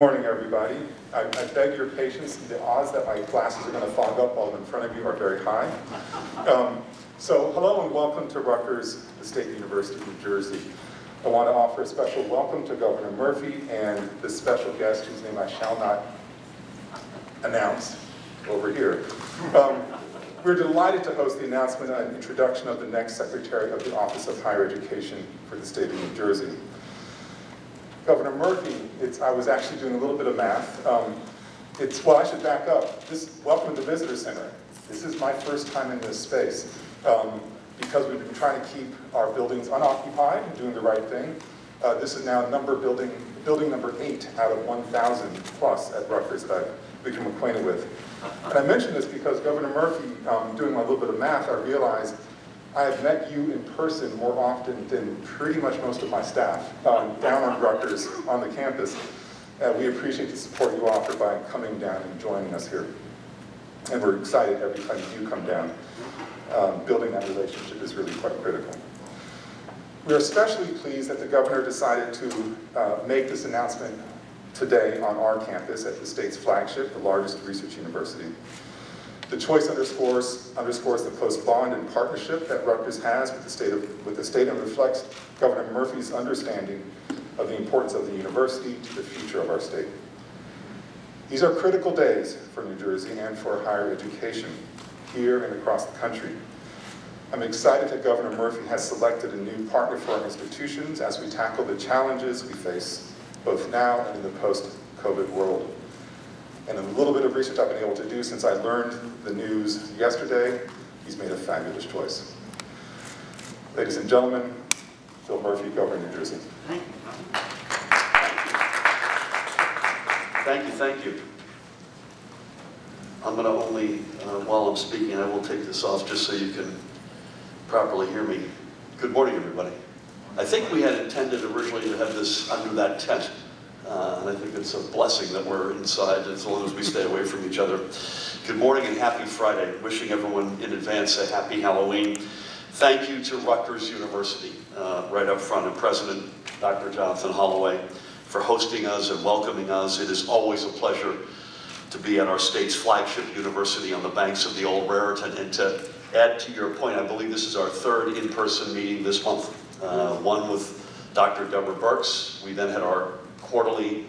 Morning, everybody. I beg your patience. The odds that my glasses are going to fog up while I'm in front of you are very high. So hello and welcome to Rutgers, the State University of New Jersey. I want to offer a special welcome to Governor Murphy and the special guest whose name I shall not announce over here. We're delighted to host the announcement and introduction of the next Secretary of the Office of Higher Education for the State of New Jersey. Governor Murphy, I was actually doing a little bit of math. Well, I should back up. Welcome to the Visitor Center. This is my first time in this space because we've been trying to keep our buildings unoccupied and doing the right thing. This is now building number 8 out of 1,000 plus at Rutgers that I've become acquainted with. And I mention this because Governor Murphy, doing my little bit of math, I realized I have met you in person more often than pretty much most of my staff down on Rutgers on the campus. We appreciate the support you offer by coming down and joining us here. And we're excited every time you come down. Building that relationship is really quite critical. We are especially pleased that the governor decided to make this announcement today on our campus at the state's flagship, the largest research university. The choice underscores the close bond and partnership that Rutgers has with the state and reflects Governor Murphy's understanding of the importance of the university to the future of our state. These are critical days for New Jersey and for higher education here and across the country. I'm excited that Governor Murphy has selected a new partner for our institutions as we tackle the challenges we face both now and in the post-COVID world. And a little bit of research I've been able to do since I learned the news yesterday, he's made a fabulous choice. Ladies and gentlemen, Phil Murphy, Governor of New Jersey. Thank you. Thank you, thank you. I'm going to only, while I'm speaking, I will take this off just so you can properly hear me. Good morning, everybody. I think we had intended originally to have this under that tent. And I think it's a blessing that we're inside as long as we stay away from each other. Good morning and happy Friday. Wishing everyone in advance a happy Halloween. Thank you to Rutgers University, right up front, and President Dr. Jonathan Holloway for hosting us and welcoming us. It is always a pleasure to be at our state's flagship university on the banks of the old Raritan. And to add to your point, I believe this is our third in-person meeting this month. One with Dr. Deborah Burks. We then had our quarterly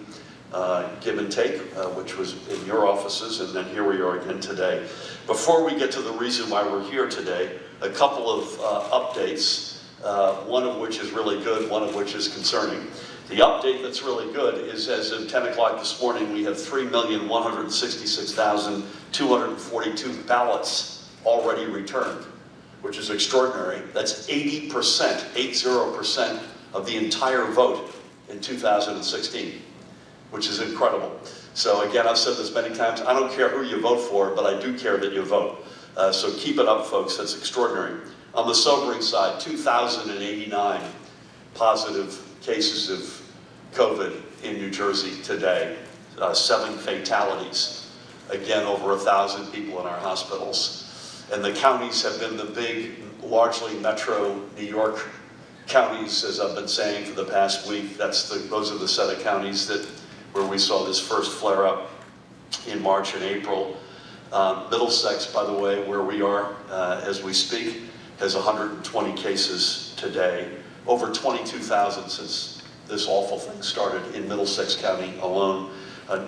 give and take, which was in your offices, and then here we are again today. Before we get to the reason why we're here today, a couple of updates, one of which is really good, one of which is concerning. The update that's really good is as of 10 o'clock this morning, we have 3,166,242 ballots already returned, which is extraordinary. That's 80%, 80% of the entire vote in 2016, which is incredible. So again, I've said this many times, I don't care who you vote for, but I do care that you vote. So keep it up, folks, that's extraordinary. On the sobering side, 2,089 positive cases of COVID in New Jersey today, 7 fatalities. Again, over 1,000 people in our hospitals. And the counties have been the big, largely metro New York counties, as I've been saying for the past week. Those are the set of counties where we saw this first flare-up in March and April. Middlesex, by the way, where we are as we speak, has 120 cases today. Over 22,000 since this awful thing started in Middlesex County alone.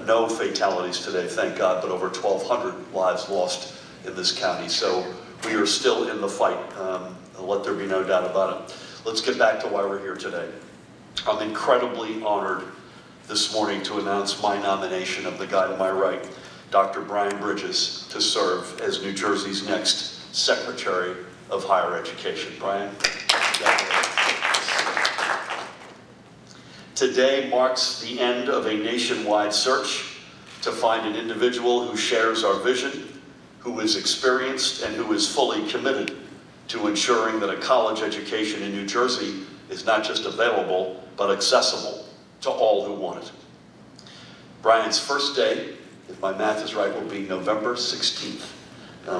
No fatalities today, thank God, but over 1,200 lives lost in this county. So we are still in the fight. Let there be no doubt about it. Let's get back to why we're here today. I'm incredibly honored this morning to announce my nomination of the guy to my right, Dr. Brian Bridges, to serve as New Jersey's next Secretary of Higher Education. Brian. Today marks the end of a nationwide search to find an individual who shares our vision, who is experienced, and who is fully committed to ensuring that a college education in New Jersey is not just available, but accessible to all who want it. Brian's first day, if my math is right, will be November 16th.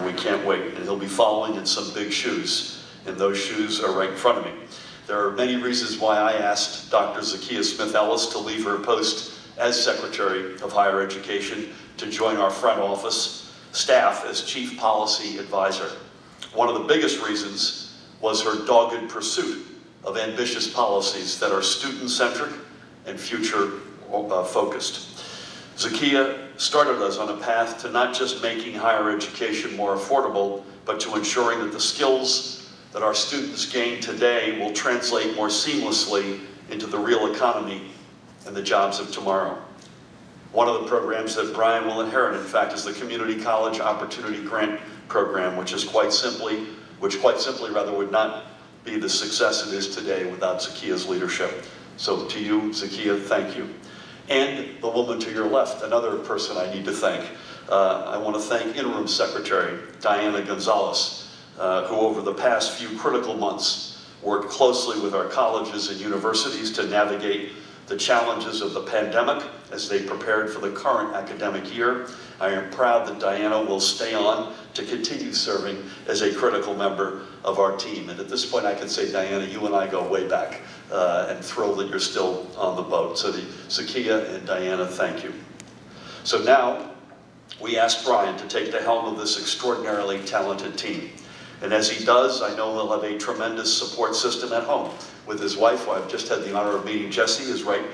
We can't wait, and he'll be following in some big shoes, and those shoes are right in front of me. There are many reasons why I asked Dr. Zakiya Smith-Ellis to leave her post as Secretary of Higher Education to join our front office staff as Chief Policy Advisor. One of the biggest reasons was her dogged pursuit of ambitious policies that are student-centric and future-focused. Zakia started us on a path to not just making higher education more affordable, but to ensuring that the skills that our students gain today will translate more seamlessly into the real economy and the jobs of tomorrow. One of the programs that Brian will inherit, in fact, is the Community College Opportunity Grant Program, which quite simply would not be the success it is today without Zakia's leadership. So to you, Zakia, thank you. And the woman to your left, another person I need to thank. I want to thank Interim Secretary Diana Gonzalez, who over the past few critical months worked closely with our colleges and universities to navigate the challenges of the pandemic as they prepared for the current academic year. I am proud that Diana will stay on to continue serving as a critical member of our team. And at this point I can say, Diana, you and I go way back, and thrilled that you're still on the boat. So Zakia and Diana, thank you. So now we ask Brian to take the helm of this extraordinarily talented team. And as he does, I know he'll have a tremendous support system at home with his wife, who I've just had the honor of meeting. Jessie is right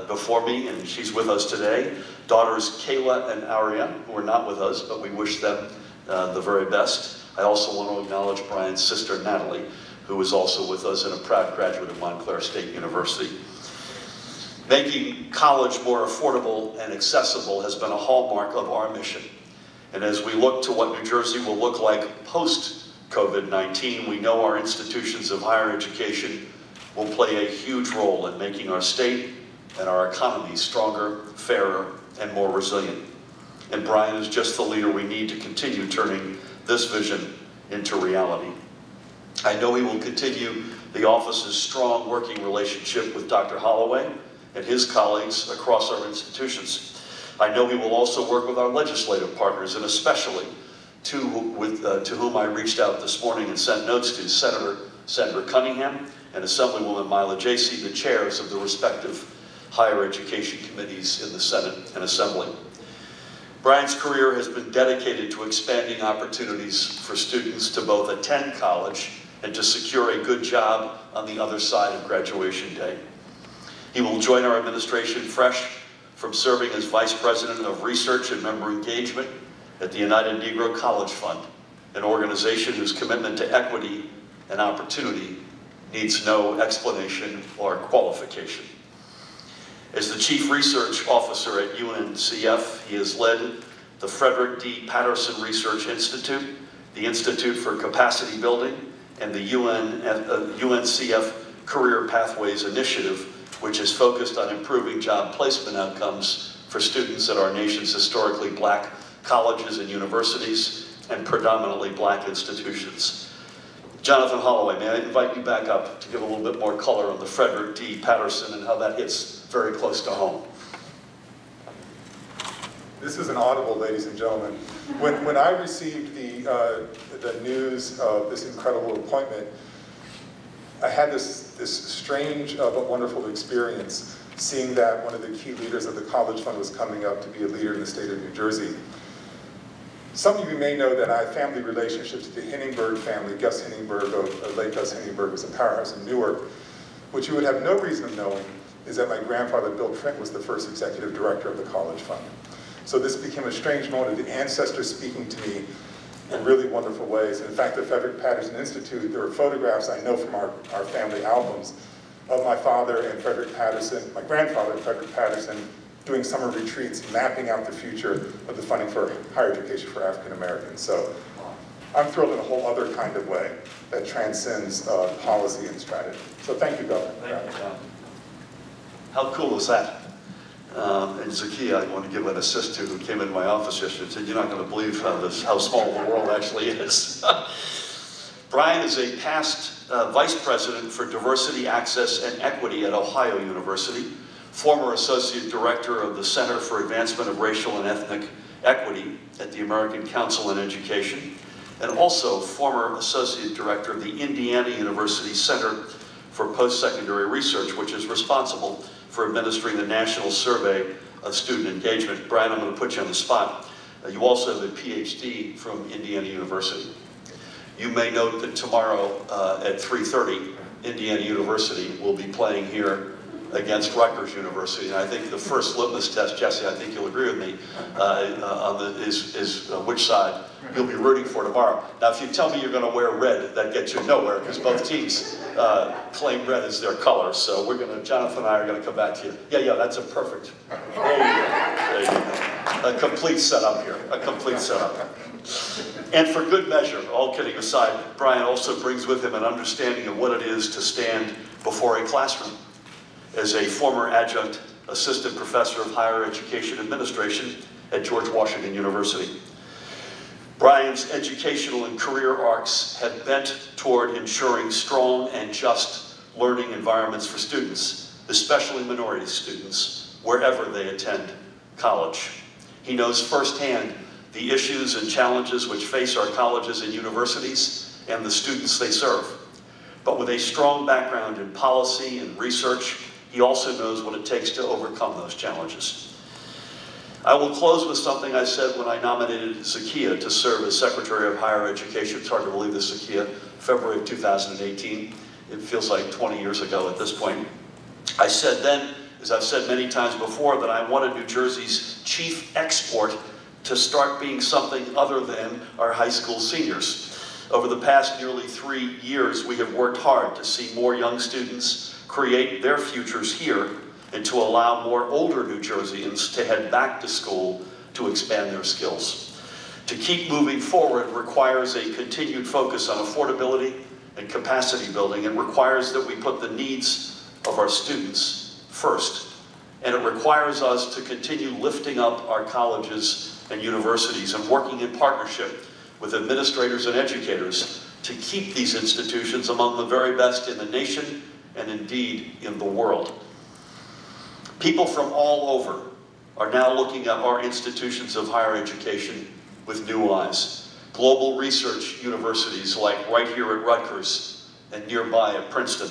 before me, and she's with us today. Daughters Kayla and Aria, who are not with us, but we wish them the very best. I also want to acknowledge Brian's sister, Natalie, who is also with us and a proud graduate of Montclair State University. Making college more affordable and accessible has been a hallmark of our mission. And as we look to what New Jersey will look like post-COVID-19, we know our institutions of higher education will play a huge role in making our state and our economy stronger, fairer, and more resilient. And Brian is just the leader we need to continue turning this vision into reality. I know he will continue the office's strong working relationship with Dr. Holloway and his colleagues across our institutions. I know he will also work with our legislative partners, and especially to whom I reached out this morning and sent notes to, Senator Cunningham and Assemblywoman Mila Jacey, the chairs of the respective higher education committees in the Senate and Assembly. Brian's career has been dedicated to expanding opportunities for students to both attend college and to secure a good job on the other side of graduation day. He will join our administration fresh from serving as Vice President of Research and Member Engagement at the United Negro College Fund, an organization whose commitment to equity and opportunity needs no explanation or qualification. As the Chief Research Officer at UNCF, he has led the Frederick D. Patterson Research Institute, the Institute for Capacity Building, and the UNCF Career Pathways Initiative, which is focused on improving job placement outcomes for students at our nation's historically black colleges and universities and predominantly black institutions. Jonathan Holloway, may I invite you back up to give a little bit more color on the Frederick D. Patterson and how that hits very close to home. This is inaudible, ladies and gentlemen. When I received the news of this incredible appointment, I had this strange but wonderful experience seeing that one of the key leaders of the College Fund was coming up to be a leader in the state of New Jersey. Some of you may know that I have family relationships with the Hinningberg family. Gus Hinningberg, late Gus Hinningberg, was a powerhouse in Newark. What you would have no reason of knowing is that my grandfather, Bill Trent, was the first executive director of the College Fund. So this became a strange moment of the ancestors speaking to me in really wonderful ways. And in fact, the Frederick Patterson Institute, there are photographs I know from our family albums of my father and Frederick Patterson, my grandfather, Frederick Patterson, doing summer retreats, mapping out the future of the funding for higher education for African Americans. So I'm thrilled in a whole other kind of way that transcends policy and strategy. So thank you, Governor. Thank you, John. How cool is that? And Zakia, I want to give an assist to, who came into my office yesterday and said, you're not going to believe how small the world actually is. Brian is a past Vice President for Diversity, Access, and Equity at Ohio University, former Associate Director of the Center for Advancement of Racial and Ethnic Equity at the American Council on Education, and also former Associate Director of the Indiana University Center for Post-Secondary Research, which is responsible for administering the National Survey of Student Engagement. Brian, I'm going to put you on the spot. You also have a PhD from Indiana University. You may note that tomorrow at 3:30, Indiana University will be playing here against Rutgers University. And I think the first litmus test, Jesse, I think you'll agree with me, is which side you'll be rooting for tomorrow. Now, if you tell me you're going to wear red, that gets you nowhere, because both teams claim red as their color. So we're going to, Jonathan and I are going to come back to you. Yeah, that's a perfect. There you go. A complete setup here, a complete setup. And for good measure, all kidding aside, Brian also brings with him an understanding of what it is to stand before a classroom. As a former adjunct assistant professor of higher education administration at George Washington University. Brian's educational and career arcs have bent toward ensuring strong and just learning environments for students, especially minority students, wherever they attend college. He knows firsthand the issues and challenges which face our colleges and universities and the students they serve. But with a strong background in policy and research, he also knows what it takes to overcome those challenges. I will close with something I said when I nominated Zakiya to serve as Secretary of Higher Education. It's hard to believe this, Zakiya, February of 2018. It feels like 20 years ago at this point. I said then, as I've said many times before, that I wanted New Jersey's chief export to start being something other than our high school seniors. Over the past nearly 3 years, we have worked hard to see more young students create their futures here and to allow more older New Jerseyans to head back to school to expand their skills. To keep moving forward requires a continued focus on affordability and capacity building. It requires that we put the needs of our students first. And it requires us to continue lifting up our colleges and universities and working in partnership with administrators and educators to keep these institutions among the very best in the nation and indeed in the world. People from all over are now looking at our institutions of higher education with new eyes. Global research universities like right here at Rutgers and nearby at Princeton.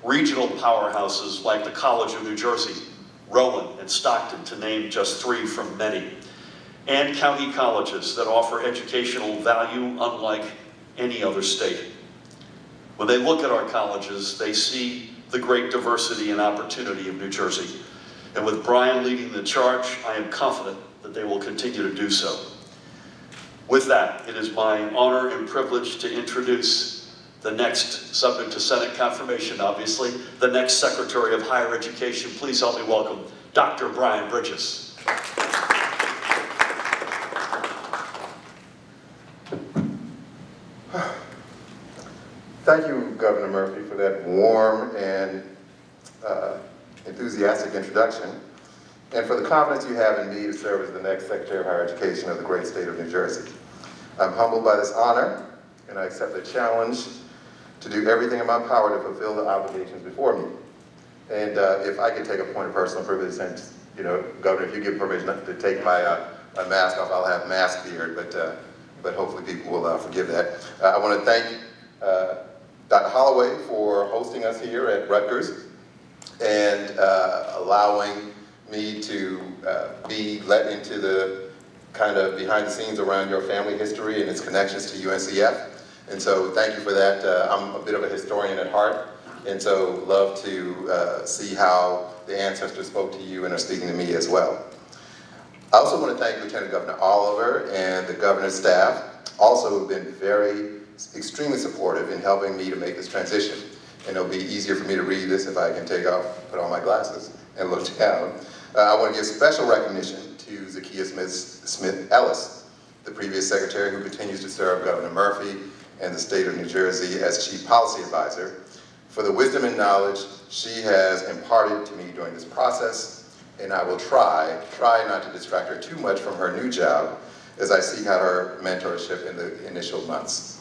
Regional powerhouses like the College of New Jersey, Rowan and Stockton, to name just 3 from many. And county colleges that offer educational value unlike any other state. When they look at our colleges, they see the great diversity and opportunity of New Jersey. And with Brian leading the charge, I am confident that they will continue to do so. With that, it is my honor and privilege to introduce the next, subject to Senate confirmation obviously, the next Secretary of Higher Education. Please help me welcome Dr. Brian Bridges. Thank you, Governor Murphy, for that warm and enthusiastic introduction, and for the confidence you have in me to serve as the next Secretary of Higher Education of the great state of New Jersey. I'm humbled by this honor, and I accept the challenge to do everything in my power to fulfill the obligations before me. And if I could take a point of personal privilege, since, you know, Governor, if you give permission to take my mask off, I'll have mask beard, but hopefully people will forgive that. I want to thank Dr. Holloway for hosting us here at Rutgers and allowing me to be let into the kind of behind the scenes around your family history and its connections to UNCF. And so thank you for that. I'm a bit of a historian at heart, and so love to see how the ancestors spoke to you and are speaking to me as well. I also want to thank Lieutenant Governor Oliver and the governor's staff, also who've been extremely supportive in helping me to make this transition. And it'll be easier for me to read this if I can put on my glasses and look down. I want to give special recognition to Zakiya Smith-Ellis, the previous secretary who continues to serve Governor Murphy and the state of New Jersey as Chief Policy Advisor, for the wisdom and knowledge she has imparted to me during this process, and I will try not to distract her too much from her new job as I seek out her mentorship in the initial months.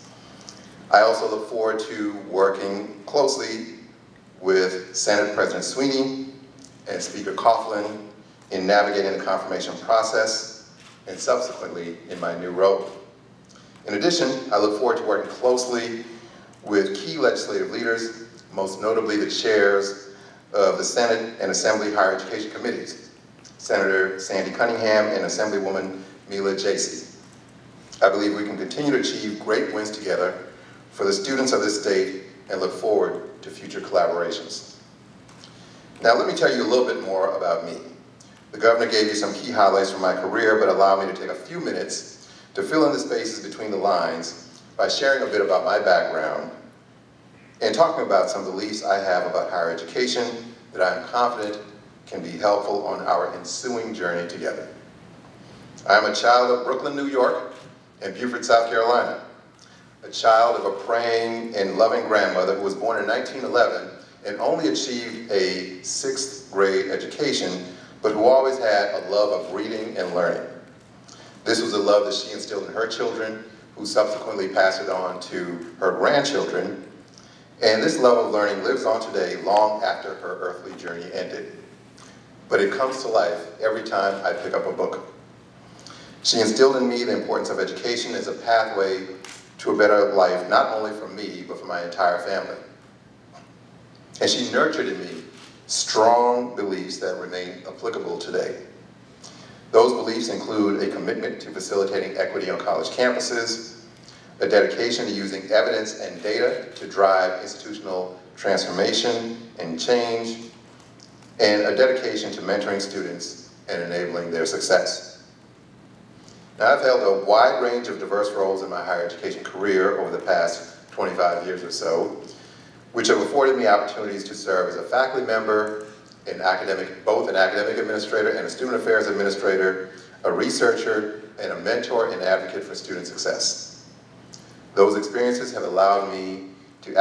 I also look forward to working closely with Senate President Sweeney and Speaker Coughlin in navigating the confirmation process and subsequently in my new role. In addition, I look forward to working closely with key legislative leaders, most notably the chairs of the Senate and Assembly Higher Education Committees, Senator Sandy Cunningham and Assemblywoman Mila Jacey. I believe we can continue to achieve great wins together for the students of this state and look forward to future collaborations. Now let me tell you a little bit more about me. The governor gave you some key highlights from my career, but allow me to take a few minutes to fill in the spaces between the lines by sharing a bit about my background and talking about some beliefs I have about higher education that I am confident can be helpful on our ensuing journey together. I am a child of Brooklyn, New York, and Beaufort, South Carolina, a child of a praying and loving grandmother who was born in 1911 and only achieved a 6th grade education, but who always had a love of reading and learning. This was a love that she instilled in her children, who subsequently passed it on to her grandchildren, and this love of learning lives on today long after her earthly journey ended. But it comes to life every time I pick up a book. She instilled in me the importance of education as a pathway to a better life, not only for me, but for my entire family. And she nurtured in me strong beliefs that remain applicable today. Those beliefs include a commitment to facilitating equity on college campuses, a dedication to using evidence and data to drive institutional transformation and change, and a dedication to mentoring students and enabling their success. Now, I've held a wide range of diverse roles in my higher education career over the past 25 years or so, which have afforded me opportunities to serve as a faculty member, both an academic administrator and a student affairs administrator, a researcher, and a mentor and advocate for student success. Those experiences have allowed me to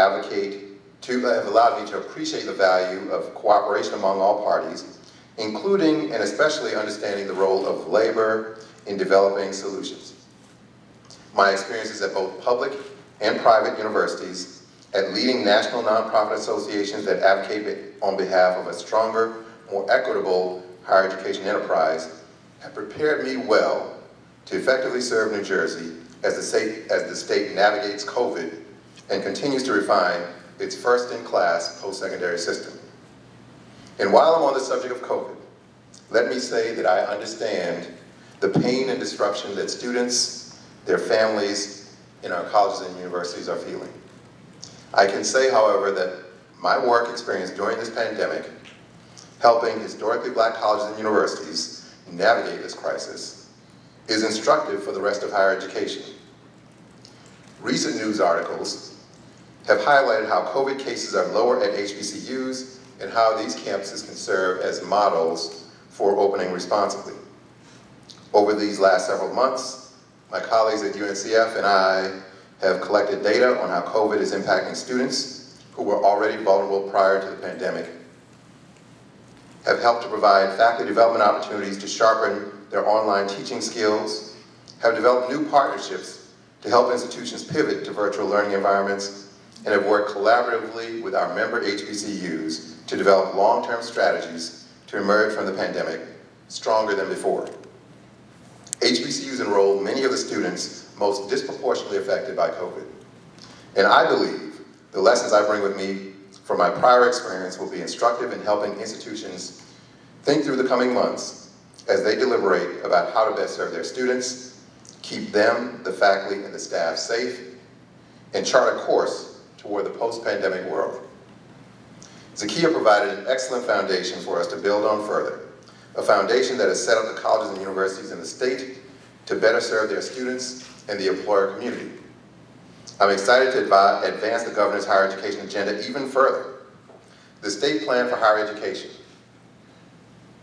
appreciate the value of cooperation among all parties, including and especially understanding the role of labor in developing solutions. My experiences at both public and private universities, at leading national nonprofit associations that advocate on behalf of a stronger, more equitable higher education enterprise, have prepared me well to effectively serve New Jersey as the state navigates COVID and continues to refine its first-in-class post-secondary system. And while I'm on the subject of COVID, let me say that I understand the pain and disruption that students, their families, in our colleges and universities are feeling. I can say, however, that my work experience during this pandemic, helping historically Black colleges and universities navigate this crisis, is instructive for the rest of higher education. Recent news articles have highlighted how COVID cases are lower at HBCUs and how these campuses can serve as models for opening responsibly. Over these last several months, my colleagues at UNCF and I have collected data on how COVID is impacting students who were already vulnerable prior to the pandemic, have helped to provide faculty development opportunities to sharpen their online teaching skills, have developed new partnerships to help institutions pivot to virtual learning environments, and have worked collaboratively with our member HBCUs to develop long-term strategies to emerge from the pandemic stronger than before. HBCUs enroll many of the students most disproportionately affected by COVID. And I believe the lessons I bring with me from my prior experience will be instructive in helping institutions think through the coming months as they deliberate about how to best serve their students, keep them, the faculty, and the staff safe, and chart a course toward the post-pandemic world. Zakiya provided an excellent foundation for us to build on further, a foundation that has set up the colleges and universities in the state to better serve their students and the employer community. I'm excited to advance the governor's higher education agenda even further. The state plan for higher education,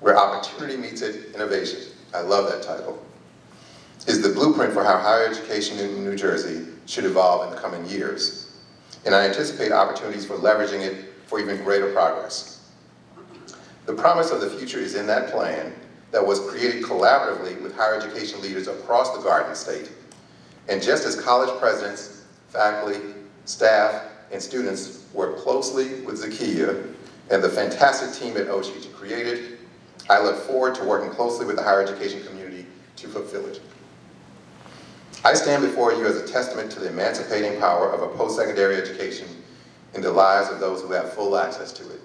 where opportunity meets innovation, I love that title, is the blueprint for how higher education in New Jersey should evolve in the coming years. And I anticipate opportunities for leveraging it for even greater progress. The promise of the future is in that plan that was created collaboratively with higher education leaders across the Garden State. And just as college presidents, faculty, staff, and students work closely with Zakiya and the fantastic team at OSHE to create it, I look forward to working closely with the higher education community to fulfill it. I stand before you as a testament to the emancipating power of a post-secondary education in the lives of those who have full access to it.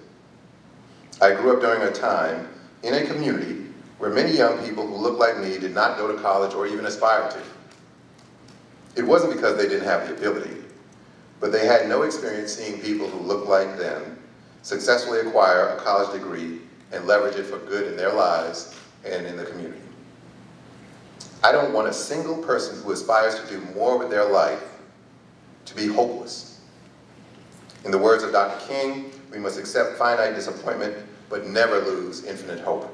I grew up during a time in a community where many young people who looked like me did not go to college or even aspire to. It wasn't because they didn't have the ability, but they had no experience seeing people who looked like them successfully acquire a college degree and leverage it for good in their lives and in the community. I don't want a single person who aspires to do more with their life to be hopeless. In the words of Dr. King, we must accept finite disappointment, but never lose infinite hope.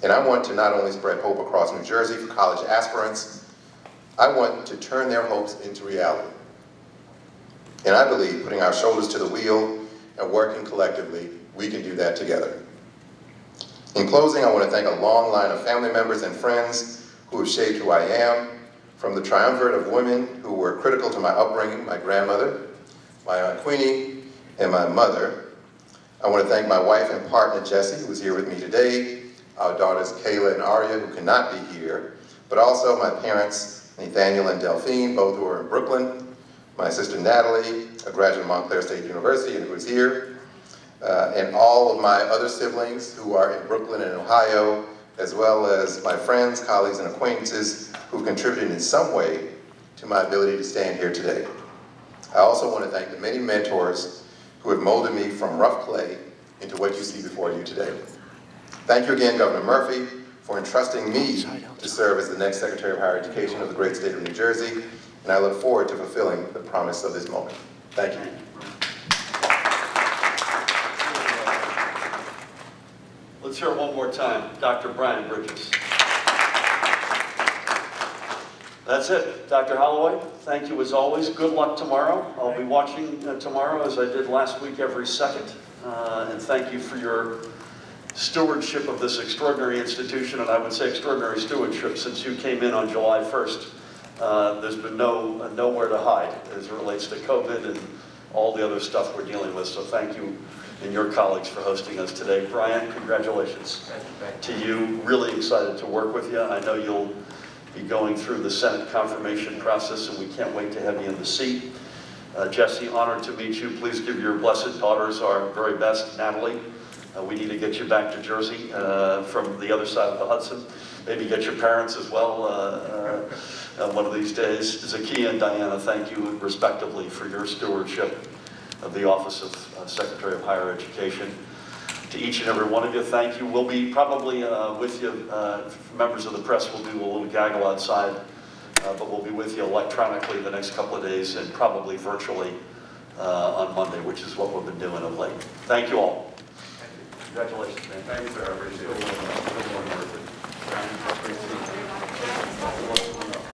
And I want to not only spread hope across New Jersey for college aspirants, I want to turn their hopes into reality. And I believe putting our shoulders to the wheel and working collectively, we can do that together. In closing, I want to thank a long line of family members and friends who have shaped who I am, from the triumvirate of women who were critical to my upbringing, my grandmother, my Aunt Queenie, and my mother. I want to thank my wife and partner, Jessie, who is here with me today, our daughters, Kayla and Aria, who cannot be here, but also my parents, Nathaniel and Delphine, both who are in Brooklyn, my sister Natalie, a graduate of Montclair State University and who is here, and all of my other siblings who are in Brooklyn and Ohio, as well as my friends, colleagues, and acquaintances who contributed in some way to my ability to stand here today. I also want to thank the many mentors who have molded me from rough clay into what you see before you today. Thank you again, Governor Murphy, for entrusting me to serve as the next Secretary of Higher Education of the great state of New Jersey, and I look forward to fulfilling the promise of this moment. Thank you. Let's hear it one more time. Dr. Brian Bridges. That's it. Dr. Holloway, thank you as always. Good luck tomorrow. I'll be watching tomorrow as I did last week every second. And thank you for your stewardship of this extraordinary institution, and I would say extraordinary stewardship since you came in on July 1st. There's been nowhere to hide as it relates to COVID and all the other stuff we're dealing with. So thank you and your colleagues for hosting us today. Brian, congratulations to you. Really excited to work with you. I know you'll be going through the Senate confirmation process, and we can't wait to have you in the seat. Jessie, honored to meet you. Please give your blessed daughters our very best. Natalie, we need to get you back to Jersey from the other side of the Hudson. Maybe get your parents as well one of these days. Zakiya and Diana, thank you respectively for your stewardship of the Office of Secretary of Higher Education. To each and every one of you, thank you. We'll be probably with you, members of the press will do a little gaggle outside, but we'll be with you electronically the next couple of days and probably virtually on Monday, which is what we've been doing of late. Thank you all. Thank you. Congratulations, man. Thank you, sir. I appreciate it.